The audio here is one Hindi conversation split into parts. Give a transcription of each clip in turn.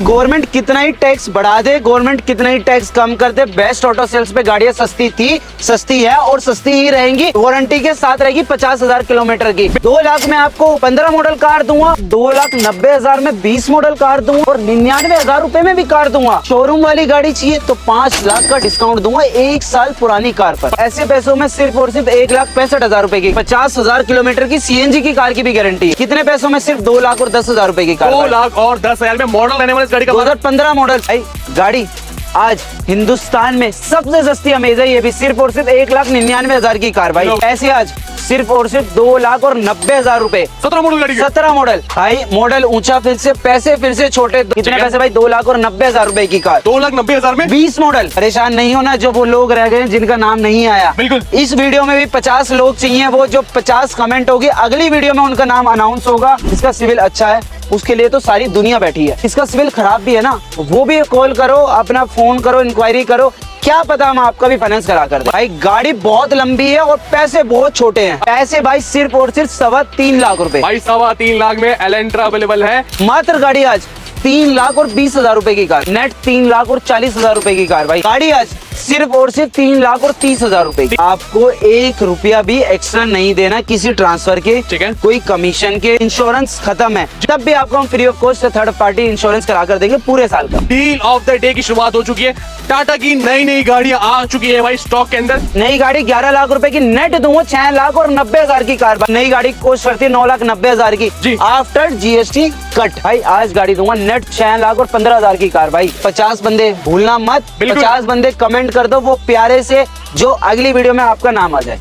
गवर्नमेंट कितना ही टैक्स बढ़ा दे, गवर्नमेंट कितना ही टैक्स कम कर दे, बेस्ट ऑटो सेल्स पे गाड़ियां सस्ती थी, सस्ती है और सस्ती ही रहेंगी। वारंटी के साथ रहेगी 50,000 किलोमीटर की। 2 लाख में आपको 15 मॉडल कार दूंगा, 2,90,000 में 20 मॉडल कार दूंगा और 99,000 रुपए में भी कार दूंगा। शोरूम वाली गाड़ी चाहिए तो 5 लाख का डिस्काउंट दूंगा 1 साल पुरानी कार पर। ऐसे पैसों में सिर्फ और सिर्फ 1,65,000 रुपए की 50,000 किलोमीटर की सीएनजी की कार की भी गारंटी है। कितने पैसों में? सिर्फ 2 लाख और 10,000 रुपए की कार। 2 लाख और 10,000 में मॉडल रहने वाली इस गाड़ी का 2015 मॉडल भाई गाड़ी आज हिंदुस्तान में सबसे सस्ती अमेज है। ये भी सिर्फ और सिर्फ 1,99,000 की कार भाई। ऐसे आज सिर्फ और सिर्फ 2,90,000 रुपए। 17 मॉडल गाड़ी 17 मॉडल भाई, मॉडल ऊंचा फिर से पैसे फिर से छोटे। कितने पैसे भाई? 2,90,000 रुपए की कार। 2,90,000 में 20 मॉडल। परेशान नहीं होना जो वो लोग रह गए जिनका नाम नहीं आया। बिल्कुल। इस वीडियो में भी 50 लोग चाहिए, वो जो 50 कमेंट होगी अगली वीडियो में उनका नाम अनाउंस होगा। इसका सिविल अच्छा है उसके लिए तो सारी दुनिया बैठी है। इसका सिविल खराब भी है ना, वो भी कॉल करो, अपना फोन करो, इंक्वायरी करो, क्या पता हम आपका भी फाइनेंस करा कर दे। भाई गाड़ी बहुत लंबी है और पैसे बहुत छोटे हैं। पैसे भाई सिर्फ और सिर्फ 3.25 लाख रुपए। भाई 3.25 लाख में एलेंट्रा अवेलेबल है। मात्र गाड़ी आज 3,20,000 रुपए की कार, नेट 3,40,000 रुपए की कार भाई। गाड़ी आज सिर्फ और सिर्फ 3,30,000 रुपए की। आपको 1 रुपया भी एक्स्ट्रा नहीं देना किसी ट्रांसफर के, ठीक है, कोई कमीशन के। इंश्योरेंस खत्म है तब भी आपको हम free of cost third party insurance करा कर देंगे पूरे साल का। डील ऑफ द डे की शुरुआत हो चुकी है। टाटा की नई नई गाड़ियां आ चुकी है भाई स्टॉक के अंदर। नई गाड़ी 11 लाख रुपए की नेट दूंगा, 6,90,000 की कार। नई गाड़ी कॉस्ट करती है 9,90,000 की जी। After GST cut. भाई आज गाड़ी दूंगा नेट 6,15,000 की कार भाई। 50 बंदे भूलना मत, 50 बंदे कमेंट कर दो वो प्यारे से, जो अगली वीडियो में आपका नाम आ जाए।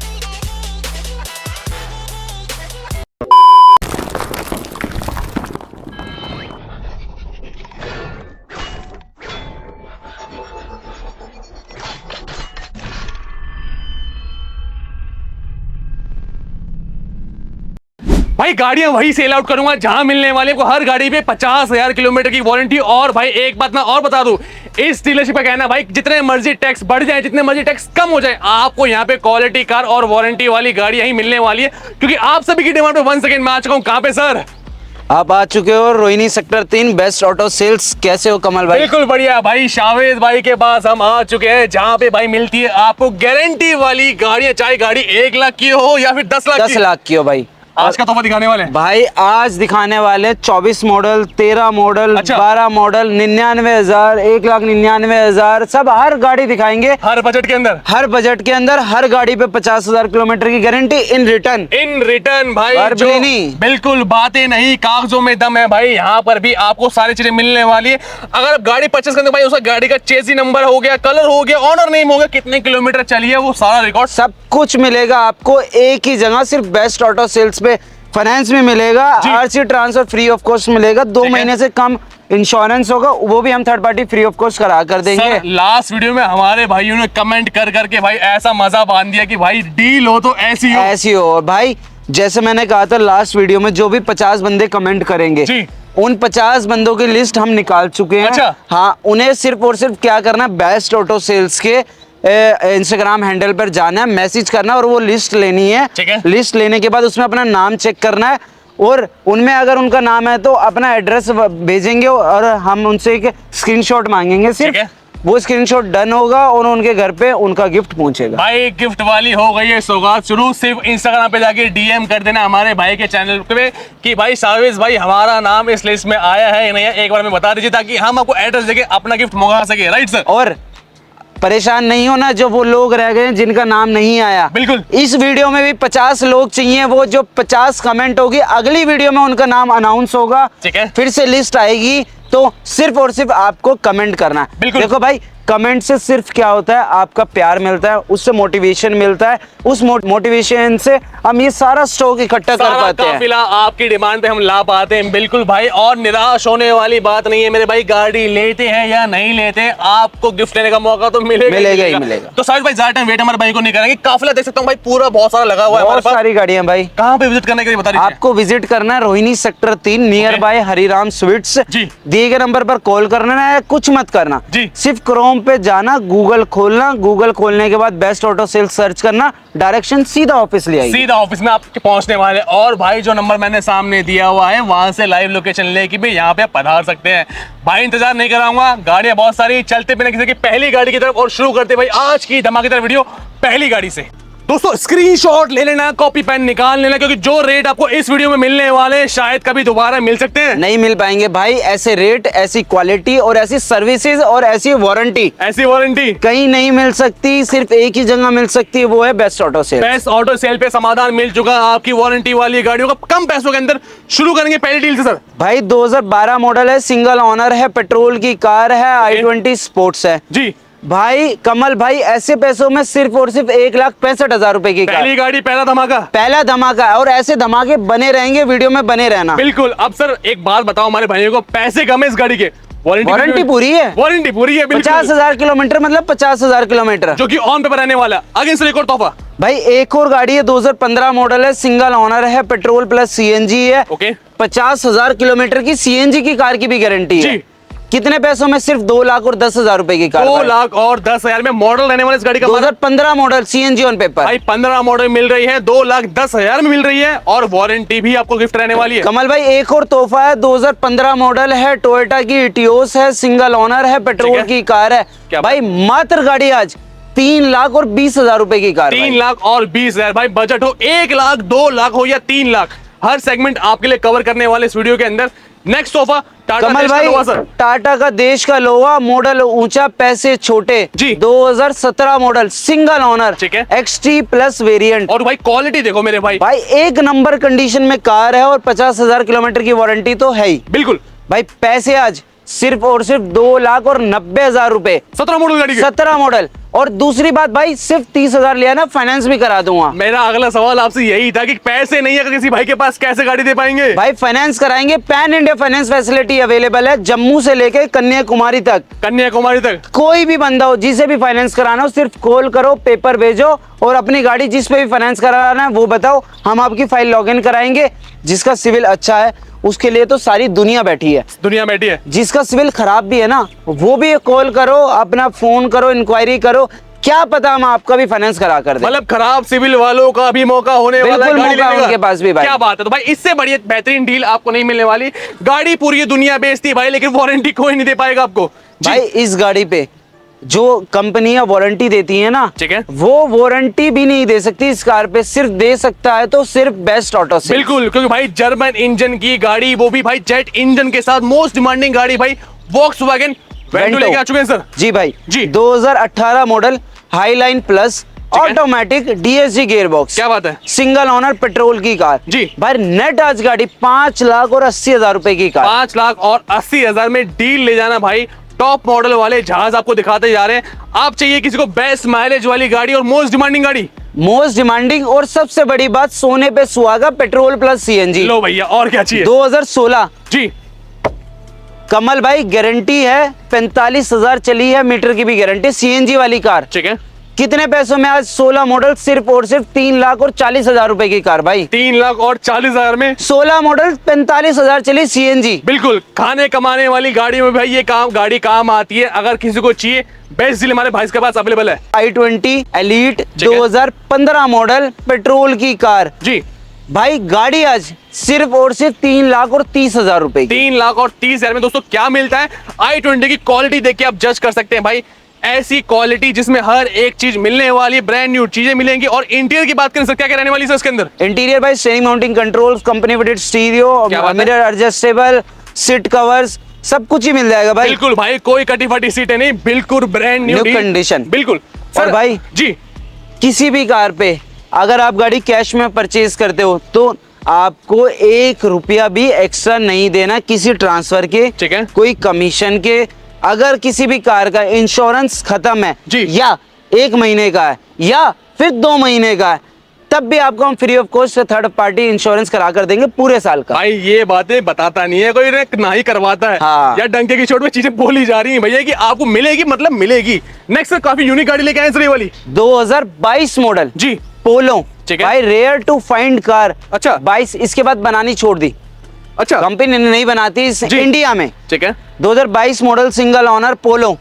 भाई गाड़ियां वही सेल आउट करूंगा जहां मिलने वाले को हर गाड़ी पे 50,000 किलोमीटर की वारंटी। और भाई एक बात मैं और बता दूं, इस डीलरशिप का कहना भाई जितने मर्जी टैक्स बढ़ जाए, जितने मर्जी टैक्स कम हो जाए, आपको यहाँ पे क्वालिटी कार और वारंटी वाली गाड़ी यही मिलने वाली है। क्योंकि आप सभी की डिमांड पे 1 सेकंड में आ चुका हूँ। कहाँ पे सर? आप आ चुके हो Rohini sector 3 best auto sales. कैसे हो कमल भाई? बिल्कुल बढ़िया भाई, शावेद भाई के पास हम आ चुके हैं जहाँ पे भाई मिलती है आपको गारंटी वाली गाड़ियां, चाहे गाड़ी 1 लाख की हो या फिर 10 लाख 10 लाख की हो भाई। आज का तोहफा दिखाने वाले हैं भाई। आज दिखाने वाले 24 मॉडल, 13 मॉडल, अच्छा। 12 मॉडल, 99,000, 1,99,000 सब हर गाड़ी दिखाएंगे। हर बजट के अंदर, हर बजट के अंदर, हर गाड़ी पे 50,000 किलोमीटर की guarantee in return. In return भाई जो बिल्कुल बातें नहीं, कागजों में दम है भाई। यहाँ पर भी आपको सारी चीजें मिलने वाली है। अगर आप गाड़ी परचेस करते भाई, उसका गाड़ी का चेसी नंबर हो गया, कलर हो गया, ऑनर नेम हो गया, कितने किलोमीटर चली है, वो सारा रिकॉर्ड सब कुछ मिलेगा आपको एक ही जगह। सिर्फ बेस्ट ऑटो सेल्स पे फाइनेंस में मिलेगा, RC transfer free of cost मिलेगा, 2 महीने से कम इंश्योरेंस होगा, वो भी हम third party free of cost करा कर देंगे। लास्ट वीडियो में हमारे भाइयों ने कमेंट कर करके भाई ऐसा मजा बांध दिया कि भाई डील हो तो ऐसी हो, ऐसी हो भाई। जैसे मैंने कहा था लास्ट वीडियो में, जो भी 50 बंदे कमेंट करेंगे जी, उन 50 बंदों की लिस्ट हम निकाल चुके हैं। अच्छा। हाँ, उन्हें सिर्फ और सिर्फ क्या करना, बेस्ट ऑटो सेल्स के इंस्टाग्राम हैंडल पर जाना है, मैसेज करना और वो लिस्ट लेनी है। ठीक है। लिस्ट लेने के बाद उसमें अपना नाम चेक करना है और उनमें अगर उनका नाम है तो अपना एड्रेस भेजेंगे और हम उनसे एक स्क्रीनशॉट मांगेंगे। सिर्फ वो स्क्रीनशॉट डन होगा और उनके घर पे उनका गिफ्ट पहुंचेगा। भाई गिफ्ट वाली हो गई है सौगात शुरू। सिर्फ इंस्टाग्राम पे जाके डीएम कर देना हमारे भाई के चैनल पे कि भाई सावेज भाई हमारा नाम इस लिस्ट में आया है या नहीं, एक बार में बता दीजिए ताकि हम आपको एड्रेस देके अपना गिफ्ट मंगा सके। Right sir? और परेशान नहीं होना जो वो लोग रह गए जिनका नाम नहीं आया। बिल्कुल। इस वीडियो में भी 50 लोग चाहिए, वो जो 50 कमेंट होगी अगली वीडियो में उनका नाम अनाउंस होगा। ठीक है। फिर से लिस्ट आएगी तो सिर्फ और सिर्फ आपको कमेंट करना है। बिल्कुल। देखो भाई, कमेंट से सिर्फ क्या होता है, आपका प्यार मिलता है, उससे मोटिवेशन मिलता है, उस मोटिवेशन से हम ये सारा स्टॉक इकट्ठा कर पाते हैं। काफिला आपकी डिमांड पे हम ला पाते हैं। बिल्कुल भाई, और निराश होने वाली बात नहीं है मेरे भाई। गाड़ी लेते हैं या नहीं लेते, आपको गिफ्ट लेने का मौका तो मिलेगा ही मिलेगा। तो साहिल भाई ज्यादा टाइम वेट हमारे भाई को नहीं करेंगे। काफिला देख सकता हूँ भाई, पूरा बहुत सारा लगा हुआ है हमारे बहुत सारी गाड़ियां भाई। कहाँ पे विजिट करने के लिए बता दीजिए। आपको विजिट करना है Rohini sector 3 near by Hariram sweets. जी। दिए गए नंबर पर कॉल करना है, कुछ मत करना जी। सिर्फ क्रोम पे जाना, गूगल खोलना, गूगल खोलने के बाद बेस्ट ऑटो सेल्स सर्च करना, डायरेक्शन सीधा ऑफिस ले आएगी। सीधा ऑफिस में आपके पहुंचने वाले। और भाई जो नंबर मैंने सामने दिया हुआ है वहां से लाइव लोकेशन लेके भी यहाँ पे पधार सकते हैं। भाई इंतजार नहीं कराऊंगा, गाड़ियां बहुत सारी, चलते बिना किसी की पहली गाड़ी की तरफ और शुरू करते भाई आज की धमाकेदार वीडियो पहली गाड़ी से। दोस्तों स्क्रीनशॉट ले लेना, कॉपी पेन निकाल लेना, क्योंकि जो रेट आपको इस वीडियो में मिलने वाले हैं शायद कभी दोबारा मिल सकते हैं। नहीं मिल पाएंगे भाई, ऐसे रेट, ऐसी क्वालिटी और ऐसी सर्विसेज और ऐसी वारंटी ऐसी वारंटी कहीं नहीं मिल सकती, सिर्फ एक ही जगह मिल सकती है, वो है best auto sale. Best auto sale पे समाधान मिल चुका है आपकी वारंटी वाली गाड़ियों का कम पैसों के अंदर। शुरू करेंगे पहली डील से सर। भाई 2012 मॉडल है, सिंगल ओनर है, पेट्रोल की कार है, i20 स्पोर्ट्स है जी। भाई कमल भाई, ऐसे पैसों में सिर्फ और सिर्फ 1,65,000 रुपए की कार। पहली गाड़ी पहला धमाका। पहला धमाका है और ऐसे धमाके बने रहेंगे, वीडियो में बने रहना। बिल्कुल। अब सर एक बात बताओ हमारे भाइयों को, पैसे कम है इस गाड़ी के, वारंटी पूरी है, वारंटी पूरी है। 50,000 किलोमीटर मतलब 50,000 किलोमीटर जो कि ऑन पेपर रहने वाला। आगे सर एक और तोहफा। भाई एक और गाड़ी है, 2015 मॉडल है, सिंगल ओनर है, पेट्रोल प्लस सीएनजी है। ओके। 50,000 किलोमीटर की सीएनजी की कार की भी गारंटी है। जी। कितने पैसों में? सिर्फ 2,10,000 रुपए की कार। 2,10,000 में मॉडल रहने वाले इस गाड़ी का। 2015 मॉडल सीएनजी ऑन पेपर। भाई 15 मॉडल मिल रही है, 2,10,000 में मिल रही है और वारंटी भी आपको गिफ्ट रहने वाली है। कमल भाई एक और तोहफा है, 2015 मॉडल है, टोयोटा की इटियोस है, सिंगल ओनर है, पेट्रोल की कार है। भाई मात्र गाड़ी आज 3,20,000 रुपए की कार। 3,20,000 भाई, बजट हो 1,00,000, 2,00,000 हो या 3,00,000, हर सेगमेंट आपके लिए कवर करने वाले इस वीडियो के अंदर। नेक्स्ट तोहफा टाटा कमल भाई, टाटा का देश का लोहा, मॉडल ऊंचा, पैसे छोटे जी। 2017 मॉडल, सिंगल ओनर, ठीक है, XT प्लस वेरिएंट। और भाई क्वालिटी देखो मेरे भाई, भाई एक नंबर कंडीशन में कार है और 50,000 किलोमीटर की वारंटी तो है ही। बिल्कुल। भाई पैसे आज सिर्फ और सिर्फ 2,90,000 रुपए। 17 मॉडल गाड़ी के। 17 मॉडल। और दूसरी बात भाई, सिर्फ 30,000 लिया ना, फाइनेंस भी करा दूंगा। मेरा अगला सवाल आपसे यही था कि पैसे नहीं है अगर किसी भाई के पास, कैसे गाड़ी दे पाएंगे? भाई फाइनेंस कराएंगे, pan India finance facility available है, जम्मू से लेके कन्याकुमारी तक। कन्याकुमारी तक कोई भी बंदा हो, जिसे भी फाइनेंस कराना हो, सिर्फ कॉल करो, पेपर भेजो और अपनी गाड़ी जिस पे भी फाइनेंस कराना है वो बताओ, हम आपकी फाइल लॉगिन कराएंगे। जिसका सिविल अच्छा है उसके लिए तो सारी दुनिया बैठी है, दुनिया बैठी है। जिसका सिविल खराब भी है ना, वो भी कॉल करो, अपना फोन करो, इंक्वायरी करो, क्या पता हम आपका भी फाइनेंस करा कर दें। मतलब खराब सिविल वालों का भी मौका होने वाला है गाड़ी लेने का। उनके पास भी भाई। क्या बात है। तो भाई इससे बढ़िया बेहतरीन डील आपको नहीं मिलने वाली। गाड़ी पूरी दुनिया बेचती है भाई, लेकिन वारंटी कोई नहीं दे पाएगा आपको। भाई इस गाड़ी पे जो कंपनियां वारंटी देती है ना, ठीक है, वो वारंटी भी नहीं दे सकती इस कार पे, सिर्फ दे सकता है तो सिर्फ बेस्ट ऑटो सेल। बिल्कुल, क्योंकि भाई जर्मन इंजन की गाड़ी, वो भी भाई जेट इंजन के साथ, मोस्ट डिमांडिंग गाड़ी भाई वॉक्सवैगन वेंटो लेके आ चुके हैं सर। जी भाई जी। 2018 model, highline plus, automatic DSG gear box. क्या बात है। सिंगल ओनर, पेट्रोल की कार। जी। भाई नेट आज गाड़ी 5,80,000 रुपए की कार। 5,80,000 में डील ले जाना भाई। टॉप मॉडल वाले जहाज आपको दिखाते जा रहे हैं। आप चाहिए किसी को बेस्ट माइलेज वाली गाड़ी और मोस्ट डिमांडिंग गाड़ी, मोस्ट डिमांडिंग और सबसे बड़ी बात, सोने पे सुहागा, पेट्रोल प्लस CNG। लो भैया और क्या चाहिए। 2016 जी। कमल भाई, गारंटी है, 45,000 चली है, मीटर की भी गारंटी, CNG वाली कार। ठीक है। कितने पैसों में आज 16 मॉडल, सिर्फ और सिर्फ 3,40,000 रुपए की कार भाई। 3,40,000 में 16 मॉडल, 45,0000 चली CNG। बिल्कुल, खाने कमाने वाली गाड़ी में भाई ये गाड़ी काम आती है। अगर किसी को चाहिए, बेस्ट डील हमारे भाई के पास अवेलेबल है। i20 एलीट 2015 मॉडल, पेट्रोल की कार। जी भाई गाड़ी आज सिर्फ और सिर्फ 3,30,000 रुपए की। 3,30,000 में दोस्तों क्या मिलता है। i20 की क्वालिटी देख के आप जज कर सकते हैं भाई। ऐसी क्वालिटी जिसमें हर एक चीज मिलने वाली, ब्रांड न्यू चीजें मिलेंगी। और इंटीरियर की बात करें सर, क्या क्या रहने वाली है इसके अंदर? इंटीरियर भाई, steering mounting controls, company fitted stereo, mirror adjustable, seat covers, सब कुछ ही मिल जाएगा भाई। बिल्कुल भाई, कोई कटी फटी सीटें नहीं, बिल्कुल ब्रांड न्यू कंडीशन। बिल्कुल। और भाई जी, किसी भी कार पे अगर आप गाड़ी कैश में परचेज करते हो तो आपको 1 रुपया भी एक्स्ट्रा नहीं देना, किसी ट्रांसफर के, ठीक है, कोई कमीशन के। अगर किसी भी कार का इंश्योरेंस खत्म है जी, या 1 महीने का है या फिर 2 महीने का है, तब भी आपको हम free of cost third party insurance करा कर देंगे पूरे साल का। भाई ये बातें बताता नहीं है कोई, ना ही करवाता है। हाँ। या डंके की चोट में चीजें बोली जा रही हैं भैया कि आपको मिलेगी, मतलब मिलेगी। नेक्स्ट काफी यूनिक गाड़ी लेके आए सर ये वाली, 2022 मॉडल जी, पोलो। ठीक है भाई रेयर टू फाइंड कार। अच्छा। 22 इसके बाद बनानी छोड़ दी, अच्छा। कंपनी नहीं बनाती इस जी। इंडिया में। ठीक है। 2022 मॉडल सिंगल ओनर पोलो,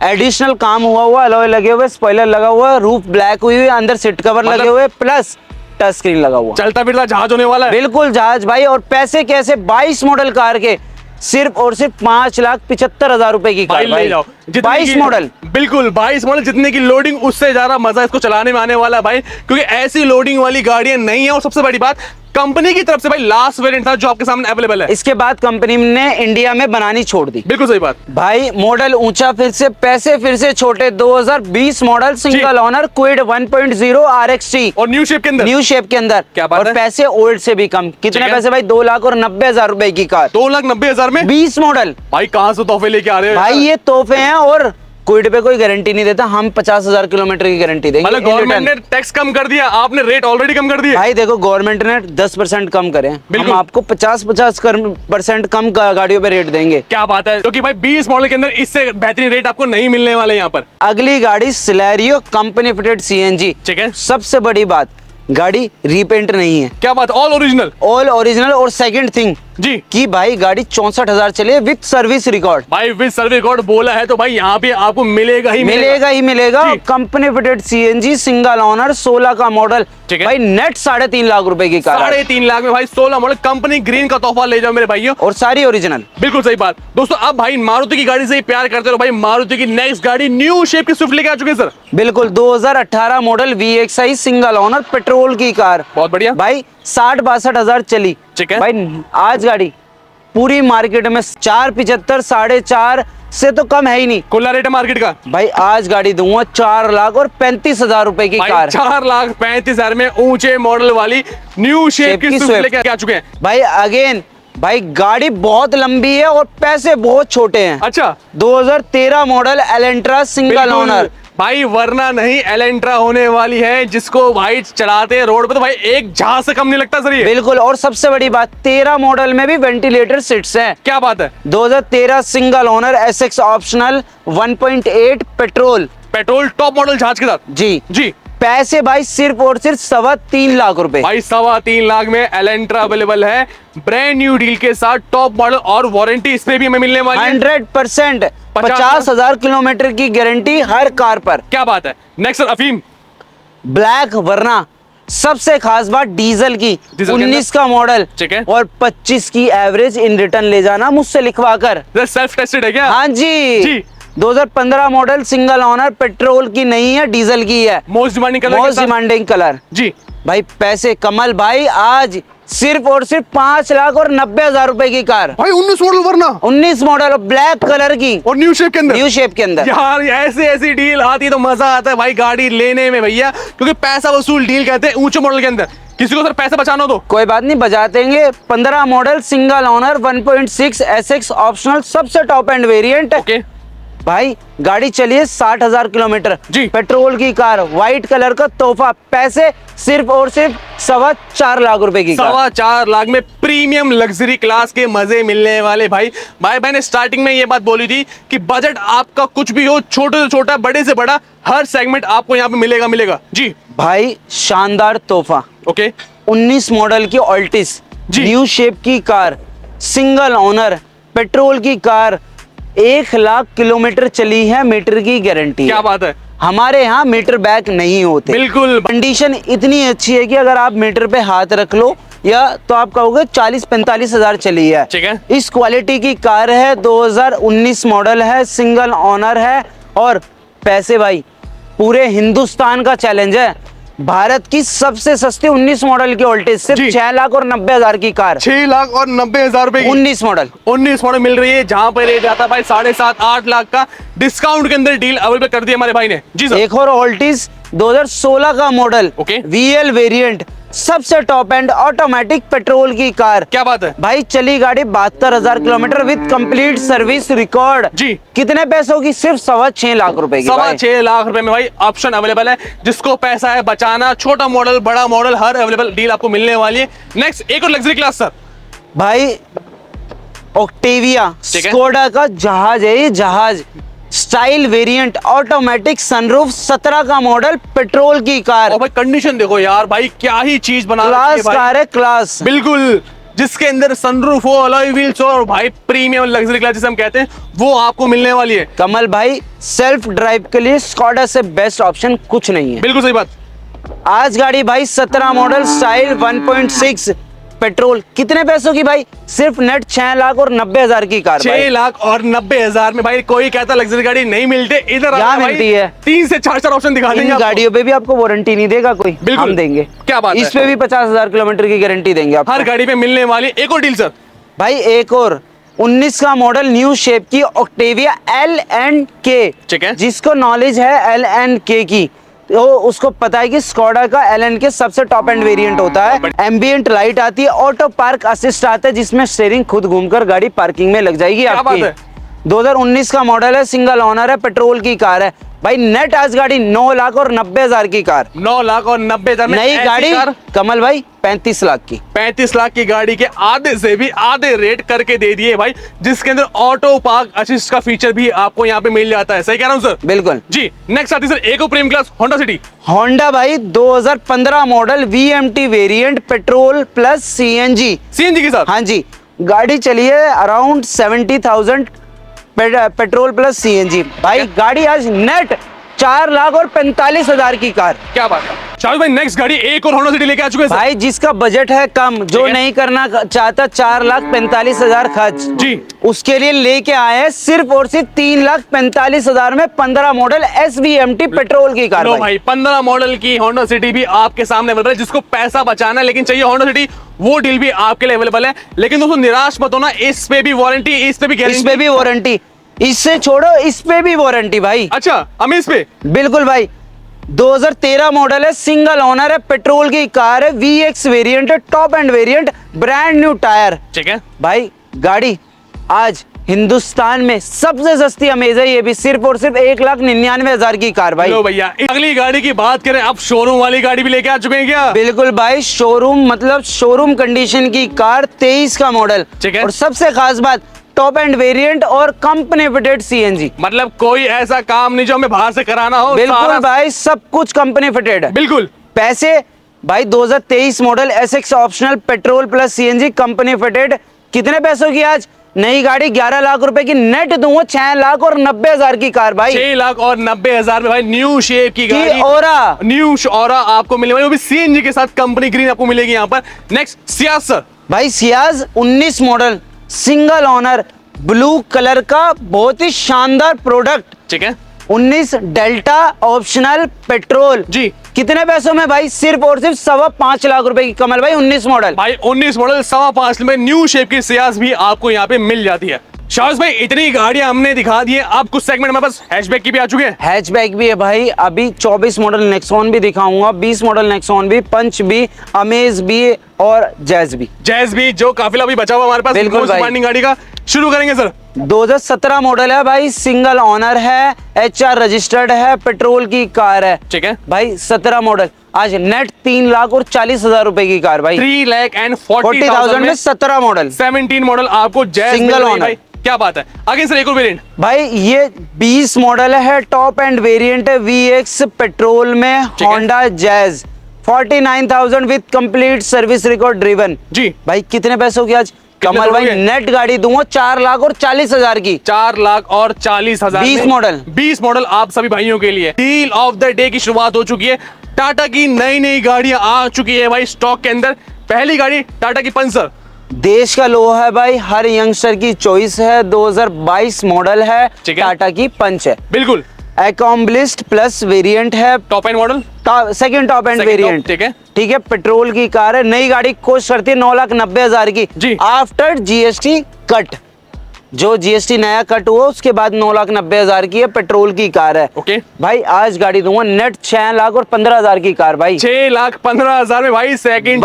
एडिशनल काम हुआ अलॉय लगे हुए, स्पॉइलर लगा हुआ, रूफ ब्लैक हुई हुई, अंदर सीट कवर मतलब लगे हुए, प्लस टच स्क्रीन लगा हुआ, चलता फिरता जहाज होने वाला है। बिल्कुल जहाज भाई। और पैसे कैसे, 22 मॉडल कार के सिर्फ और सिर्फ 5,75,000 रुपए की भाई कार ले भाई। जाओ 22 मॉडल, बिल्कुल 22 मॉडल, जितने की लोडिंग उससे ज्यादा मजा इसको चलाने में आने वाला है भाई, क्योंकि ऐसी लोडिंग वाली गाड़ियां नहीं है। और सबसे बड़ी बात, कंपनी की तरफ से भाई लास्ट वेरिएंट था जो आपके सामने अवेलेबल है। इसके बाद कंपनी ने इंडिया में बनानी छोड़ दी। बिल्कुल सही बात भाई मॉडल ऊंचा फिर से, पैसे फिर से छोटे। 2020 model single owner Kwid 1.0 RXT और न्यू शेप के अंदर, न्यू शेप के अंदर। क्या बात और है? पैसे ओल्ड से भी कम। कितने ठीक है। पैसे भाई? 2,90,000 रुपए की कार, 2,90,000 में 20 मॉडल। भाई कहां से तोहफे लेके आ रहे हो भाई ये तोहफे हैं, और क्विड पे कोई गारंटी नहीं देता, हम 50,000 किलोमीटर की गारंटी देंगे। मतलब in गवर्नमेंट ने return। टैक्स कम कर दिया, आपने रेट ऑलरेडी कम कर दिए। भाई देखो, गवर्नमेंट ने 10% कम करे, हम बिल्कुल। आपको 50% कम गाड़ियों पे रेट देंगे। क्या बात है, क्योंकि भाई 20 मॉडल के अंदर इससे बेहतरीन रेट आपको नहीं मिलने वाले यहाँ पर। अगली गाड़ी सिलेरियो कंपनी फिटेड CNG। ठीक है। सबसे बड़ी बात, गाड़ी रीपेंट नहीं है, क्या बात, ऑल ओरिजिनल। All original. और सेकंड थिंग जी कि भाई गाड़ी 64,000 चली है विद सर्विस रिकॉर्ड। भाई विद सर्विस रिकॉर्ड बोला है तो भाई यहाँ पे आपको मिलेगा ही मिलेगा ही मिलेगा। जी। Company fitted CNG single owner 16 का मॉडल, ठीक है। भाई नेट 3.5 लाख रुपए की कार है। 3.5 लाख में भाई 16 मॉडल कंपनी ग्रीन का तोहफा ले जाओ मेरे भाइयों। और सारी ओरिजिनल। बिल्कुल सही बात दोस्तों। अब भाई मारुति की गाड़ी से ही प्यार करते हो भाई, मारुति की नेक्स्ट गाड़ी न्यू शेप की स्विफ्ट लेके आ चुके हैं सर। बिल्कुल 2018 model VXI single owner petrol की कार, बहुत बढ़िया भाई 60-62 चली। ठीक है। भाई आज गाड़ी पूरी मार्केट में 475 4.5 से तो कम है ही नहीं। खुला रेट है मार्केट का। भाई आज गाड़ी दूंगा 4,35,000 रुपए की भाई कार। 4,35,000 में ऊंचे मॉडल वाली न्यू शेप की स्विफ्ट लेके आ चुके हैं। भाई अगेन भाई गाड़ी बहुत लंबी है और पैसे बहुत छोटे हैं। अच्छा 2013 मॉडल एलेंट्रा सिंगल बिल्कुल। ओनर। भाई वरना नहीं एलेंट्रा होने वाली है, जिसको भाई चलाते हैं रोड पे तो भाई एक जहाज से कम नहीं लगता सर ये। बिल्कुल। और सबसे बड़ी बात, 13 मॉडल में भी वेंटिलेटर सीट्स हैं। क्या बात है। 2013 single owner SX optional 1.8 petrol top model जहाज के साथ। जी। जी पैसे भाई सिर्फ और सिर्फ 3.25 लाख रुपए। भाई 3.25 लाख में एलेंट्रा अवेलेबल है, ब्रांड न्यू डील के साथ, टॉप मॉडल और वारंटी इसमें भी हमें मिलने वाली है 100%। 50,000 किलोमीटर की गारंटी हर कार पर। क्या बात है। नेक्स्ट सर अफीम ब्लैक वरना सबसे खास बात डीजल की, डीजल के 19 का मॉडल, ठीक है। और 25 की एवरेज इन रिटर्न ले जाना मुझसे लिखवा कर। सेल्फ टेस्टेड है क्या। हाँ जी। 2015 मॉडल सिंगल ओनर, पेट्रोल की नहीं है, डीजल की है। Most demanding colour most demanding colour. जी भाई पैसे कमल भाई, आज सिर्फ और सिर्फ 5,90,000 रुपए की कार, भाई 19 मॉडल वरना 19 मॉडल ब्लैक कलर की, और न्यू शेप के अंदर। न्यू शेप के अंदर। यार ऐसी ऐसी डील आती है तो मजा आता है भाई गाड़ी लेने में भैया, क्योंकि पैसा वसूल डील कहते हैं ऊंचे मॉडल के अंदर। किसी को सर पैसा बचाना हो तो कोई बात नहीं, बजा देंगे। 15 model single owner 1.6 SX optional, सबसे टॉप एंड वेरिएंट। ओके भाई गाड़ी चलिए 60,000 किलोमीटर जी। पेट्रोल की कार, व्हाइट कलर का तोहफा, पैसे सिर्फ और सिर्फ 4.25 लाख रुपए की कार। 4.25 लाख में प्रीमियम लग्जरी क्लास के मजे मिलने वाले भाई। मैंने स्टार्टिंग में ये बात बोली थी कि बजट आपका कुछ भी हो, छोटे से छोटा बड़े से बड़ा, हर सेगमेंट आपको यहाँ पे मिलेगा जी। भाई शानदार तोहफा, ओके 19 मॉडल की ऑल्टिस, जी। न्यू शेप की कार, सिंगल ओनर, पेट्रोल की कार, 1 लाख किलोमीटर चली है, मीटर की गारंटी। क्या बात है। हमारे यहाँ मीटर बैक नहीं होते। बिल्कुल। कंडीशन इतनी अच्छी है कि अगर आप मीटर पे हाथ रख लो या तो आप कहोगे 40-45 हजार चली है। ठीक है। इस क्वालिटी की कार है, 2019 मॉडल है, सिंगल ओनर है, और पैसे भाई पूरे हिंदुस्तान का चैलेंज है। भारत की सबसे सस्ती 19 मॉडल की ऑल्टिस, सिर्फ जी। 6,90,000 की कार, 6,90,000 रुपए की 19 मॉडल 19 मॉडल मिल रही है, जहां पर रेट जाता है भाई 7.5-8 लाख का। डिस्काउंट के अंदर डील अवेलेबल कर दी हमारे भाई ने जी सर। एक और ऑल्टिस 2016 का मॉडल, ओके। VL वेरिएंट, सबसे टॉप एंड ऑटोमेटिक पेट्रोल की कार। क्या बात है। भाई चली गाड़ी 72,000 kilometre with complete service record. जी। कितने पैसों की? सिर्फ 6.25 लाख रुपए की। 6.25 लाख रुपए में भाई ऑप्शन अवेलेबल है। जिसको पैसा है बचाना, छोटा मॉडल बड़ा मॉडल हर अवेलेबल डील आपको मिलने वाली है। नेक्स्ट एक और लग्जरी क्लास सर। भाई ऑक्टेविया ठीक है। स्कोडा का जहाज है ये, जहाज, स्टाइल वेरिएंट, ऑटोमेटिक सनरूफ, 17 का मॉडल, पेट्रोल की कार। और भाई कंडीशन देखो यार, भाई क्या ही चीज बना रखी है क्लास भाई। कार है, क्लास। बिल्कुल जिसके अंदर सनरूफ हो, अलॉय व्हील्स हो और भाई प्रीमियम लग्जरी क्लास जिसे हम कहते हैं वो आपको मिलने वाली है। कमल भाई सेल्फ ड्राइव के लिए स्कॉडा से बेस्ट ऑप्शन कुछ नहीं है। बिल्कुल सही बात। आज गाड़ी भाई 17 मॉडल स्टाइल 1.6 पेट्रोल, कितने पैसों की भाई? सिर्फ नेट 6,90,000 की कार। 6,90,000 में भाई कोई कहता लग्जरी गाड़ी नहीं मिलती, इधर यहाँ मिलती है। 3 से 4 ऑप्शन दिखा देंगे। गाड़ियों पे भी आपको वारंटी नहीं देगा कोई, हम देंगे। क्या बात है, इस पे भी 50,000 किलोमीटर की गारंटी देंगे आपको। हर गाड़ी पे मिलने वाली। एक और डील सर भाई, एक और 19 का मॉडल न्यू शेप की ऑक्टेविया LNK, ठीक है, जिसको नॉलेज है LNK की, तो उसको पता है कि स्कॉडा का LNK सबसे टॉप एंड वेरिएंट होता है। एम्बिएंट लाइट आती है, ऑटो पार्क असिस्ट आता है, जिसमें स्टीयरिंग खुद घूमकर गाड़ी पार्किंग में लग जाएगी आपकी। 2019 का मॉडल है, सिंगल ओनर है, पेट्रोल की कार है भाई। नेट आज गाड़ी 9,90,000 की कार। 9,90,000 में नई गाड़ी कमल भाई 35 लाख की। 35 लाख की गाड़ी के आधे से भी आधे रेट करके दे दिए भाई, जिसके अंदर ऑटो पार्क असिस्ट का फीचर भी आपको यहाँ पे मिल जाता है। सही कह रहा हूँ सर? बिल्कुल जी। नेक्स्ट आती है सर एक और premium class Honda city. Honda भाई 2015 model VMT variant, petrol plus CNG के साथ। हाँ जी, गाड़ी चली है अराउंड 70,000 पेट्रोल प्लस CNG भाई। गाड़ी आज नेट 4,45,000 की कार। क्या बात है शाहिद भाई। नेक्स्ट गाड़ी एक और होंडा सिटी लेके आ चुके हैं भाई, जिसका बजट है कम, जो नहीं करना चाहता 4,45,000 खर्च जी, उसके लिए लेके आए हैं सिर्फ और सिर्फ 3,45,000 में 15 मॉडल SVMT पेट्रोल की कार। भाई 15 मॉडल की होंडा सिटी भी आपके सामने अवेलेबल है। जिसको पैसा बचाना है लेकिन चाहिए होंडा सिटी, वो डील भी आपके लिए अवेलेबल है। लेकिन दोस्तों निराश मत होना, इस पे भी वारंटी, इस पे भी गारंटी, इस पे भी वारंटी, इससे छोड़ो इस पे भी वारंटी भाई। अच्छा, हम इस पे बिल्कुल भाई। 2013 मॉडल है, सिंगल ओनर है, पेट्रोल की कार है, VX वेरिएंट है, top end variant, brand new tyre. ठीक है भाई, गाड़ी आज हिंदुस्तान में सबसे सस्ती अमेज है, ये भी सिर्फ और सिर्फ 1,99,000 की कार भाई। लो भैया, अगली गाड़ी की बात करें, अब शोरूम वाली गाड़ी भी लेके आ चुके हैं क्या? बिल्कुल भाई, शोरूम मतलब शोरूम कंडीशन की कार, 23 का मॉडल। ठीक है। और सबसे खास बात, टॉप एंड वेरिएंट और कंपनी फिटेड CNG। मतलब कोई ऐसा काम नहीं जो हमें बाहर से कराना हो। बिल्कुल भाई, सब कुछ कंपनी फिटेड है। बिल्कुल। पैसे भाई 2023 model SX optional petrol plus CNG company fitted, कितने पैसों की आज? नई गाड़ी 11 लाख रुपए की, नेट दूंगा 6,90,000 की कार भाई। 6,90,000 में भाई न्यू शेप की गाड़ी, ओरा, न्यू ओरा आपको मिलेगी, वो भी CNG के साथ, कंपनी ग्रीन आपको मिलेगी यहाँ पर। Next Ciaz sir. भाई Ciaz 19 model, single owner, blue colour का, बहुत ही शानदार प्रोडक्ट। ठीक है। 19 डेल्टा ऑप्शनल पेट्रोल जी, कितने पैसों में भाई? सिर्फ और सिर्फ 5.25 लाख रुपए की। कमल भाई 19 मॉडल भाई 19 मॉडल 5.25 में न्यू शेप की सियाज भी आपको यहाँ पे मिल जाती है। शाहज भाई इतनी गाड़ियां हमने दिखा दी है, अब कुछ सेगमेंट में बस हैचबैक की भी आ चुके हैं। हैचबैक भी है भाई, अभी 24 मॉडल नेक्सॉन भी दिखाऊंगा, 20 मॉडल नेक्सॉन भी, पंच भी, अमेज भी और जैज भी। जैज भी, जो काफिला भी बचा हुआ हमारे पास डिमांडिंग गाड़ी का। शुरू करेंगे सर। 2017 मॉडल है भाई, सिंगल ओनर है, HR रजिस्टर्ड है, पेट्रोल की कार है। ठीक है भाई 17 मॉडल, आज नेट 3,40,000 रुपए की कार भाई। 3,40,000 में 17 मॉडल, 17 मॉडल आपको जैज सिंगल ओनर। क्या बात है। आगे सर एक और वेरिएंट भाई, ये 20 मॉडल है, टॉप एंड वेरिएंट है, VX पेट्रोल में, Honda Jazz, 49,000 with complete service record driven. जी भाई कितने पैसों की आज? कमल भाई नेट गाड़ी दूंगा 4,40,000 की। 4,40,000 20 मॉडल, 20 मॉडल आप सभी भाइयों के लिए। डील ऑफ द डे की शुरुआत हो चुकी है। टाटा की नई नई गाड़ियां आ चुकी है भाई स्टॉक के अंदर। पहली गाड़ी टाटा की पंचर, देश का लोहा है भाई, हर यंगस्टर की चॉइस है। 2022 मॉडल है, टाटा की पंच है। बिल्कुल। अकॉम्प्लिश्ड प्लस वेरिएंट है, top and model, second top end variant. ठीक है, ठीक है। पेट्रोल की कार है, नई गाड़ी कोस्ट करती है 9,90,000 की जी, आफ्टर GST कट। जो GST नया कट हुआ उसके बाद 9,90,000 की है, पेट्रोल की कार है। ओके भाई, आज गाड़ी दूंगा नेट 6,15,000 की कार भाई। 6,15,000 में भाई सेकंड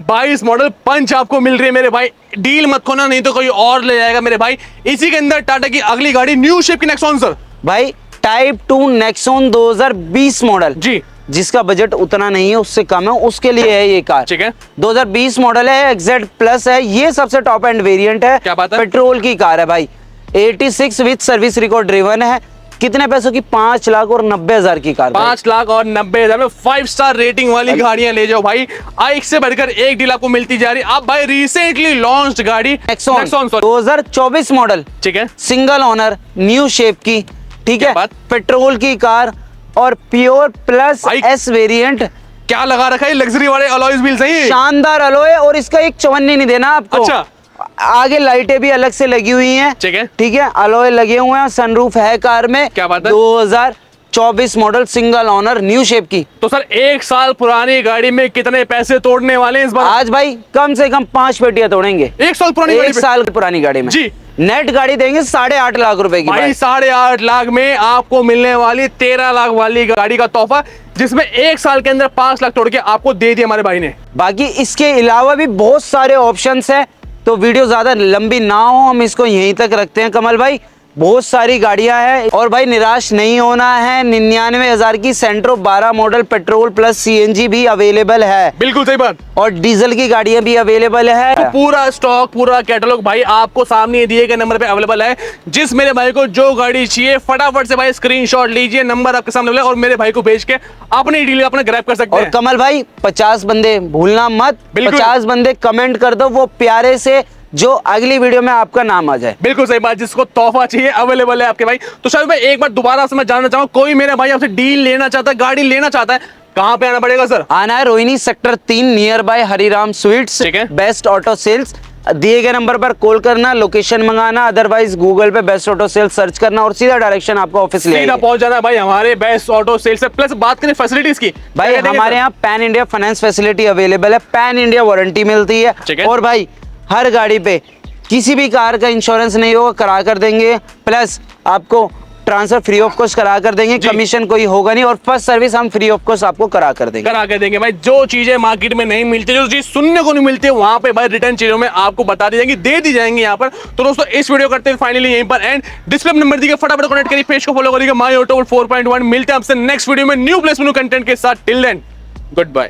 22 मॉडल पंच आपको मिल रही है मेरे भाई। डील मत खोना, नहीं तो कोई और ले जाएगा मेरे भाई। इसी के अंदर टाटा की अगली गाड़ी न्यू शेप की नेक्सॉन सर। भाई टाइप 2 नेक्सॉन 2020 मॉडल जी, जिसका बजट उतना नहीं है, उससे कम है, उसके लिए है ये कार। ठीक है। 2020 मॉडल है, XZ प्लस है, ये सबसे टॉप एंड वेरिएंट है। क्या बात है। पेट्रोल की कार है भाई, 86 विद सर्विस रिकॉर्ड ड्रिवन है। कितने पैसों की? 5,90,000 की कार भाई। 5,90,000 में 5 स्टार रेटिंग वाली गाड़ियां ले जाओ भाई। एक से बढ़कर एक डील आपको मिलती जा रही है। अब भाई रिसेंटली लॉन्च्ड गाड़ी नेक्सॉन 2024 मॉडल, ठीक है, सिंगल ओनर, न्यू शेप की, ठीक क्या है, बात? पेट्रोल की कार और प्योर प्लस भाई, एस वेरिएंट। क्या लगा रखा है लग्जरी वाले अलॉयज व्हील्स हैं ये। शानदार अलॉय, और इसका एक चवन्नी नहीं देना आपको। अच्छा, आगे लाइटें भी अलग से लगी हुई हैं, ठीक है, ठीक है, अलॉय लगे हुए हैं, सनरूफ है कार में। क्या बात है? 2024 model, single owner, new shape की। तो सर 1 साल पुरानी गाड़ी में कितने पैसे तोड़ने वाले हैं इस बार? आज भाई कम से कम 5 पेटियां तोड़ेंगे 1 साल पुरानी गाड़ी एक पे? साल पुरानी गाड़ी में जी। नेट गाड़ी देंगे 8.5 लाख रुपए की भाई 8.5 लाख में आपको मिलने वाली 13 लाख वाली गाड़ी का तोहफा, जिसमें 1 साल के अंदर 5 लाख तोड़ के आपको दे दिया हमारे भाई ने। बाकी इसके अलावा भी बहुत सारे ऑप्शंस हैं, तो वीडियो ज्यादा लंबी ना हो, हम इसको यहीं तक रखते हैं कमल भाई। बहुत सारी गाड़ियां हैं, और भाई निराश नहीं होना है। 99,000 की सेंट्रो 12 मॉडल पेट्रोल प्लस सीएनजी भी अवेलेबल है, बिल्कुल सही बात। और डीजल की गाड़ियां भी अवेलेबल है। तो पूरा स्टॉक, पूरा कैटलॉग भाई आपको सामने दिए गए नंबर पे अवेलेबल है। जिस मेरे भाई को जो गाड़ी चाहिए फटाफट से भाई स्क्रीनशॉट लीजिए, नंबर आपके सामने अवेलेबल है, और मेरे भाई को भेज के अपनी डील अपना ग्रैब कर सकते और हैं। कमल भाई 50 बंदे भूलना मत, बिल्कुल। 50 बंदे कमेंट कर दो वो प्यारे से, जो अगली वीडियो में आपका नाम आ जाए। बिल्कुल सही बात, जिसको तोहफा चाहिए अवेलेबल है आपके भाई। तो शायद भाई एक बार दोबारा आपसे मैं जानना चाहूँ, कोई मेरा भाई आपसे डील लेना चाहता है, गाड़ी लेना चाहता है, कहाँ पे आना पड़ेगा सर? आना है Rohini sector 3 near by Hariram sweets, ठीक है। Best auto sales. दिए गए नंबर पर कॉल करना, लोकेशन मंगाना, अदरवाइज गूगल पे बेस्ट ऑटो सेल्स सर्च करना, और सीधा डायरेक्शन आपका ऑफिस ले सीधा आएगी। पहुंच जाना है भाई हमारे बेस्ट ऑटो सेल से। प्लस बात करें फैसिलिटीज की, भाई क्या कहते हैं हमारे सर? यहाँ pan India finance facility available है, पैन इंडिया वारंटी मिलती है, ठीक है। और भाई हर गाड़ी पे किसी भी कार का इंश्योरेंस नहीं होगा, करा कर देंगे। प्लस आपको ट्रांसफर फ्री ऑफ कॉस्ट करा कर देंगे, कमीशन कोई होगा नहीं, और फर्स्ट सर्विस हम फ्री ऑफ कॉस्ट आपको करा कर देंगे। करा के देंगे भाई। जो चीजें मार्केट में नहीं मिलती, जो चीज सुनने को नहीं मिलती है, वहां पे भाई रिटर्न चीजों में आपको बता दी जाएंगी, दे दी जाएंगी यहाँ पर। तो दोस्तों इस वीडियो करते हैं फाइनली यहीं पर एंड। डिस्प्ले नंबर दिए फटाफट कनेक्ट करिए, पेज को फॉलो करिए, माय ऑटो 4.1। मिलते हैं आपसे नेक्स्ट वीडियो में न्यू प्लेस न्यू कंटेंट के साथ। Till then good bye.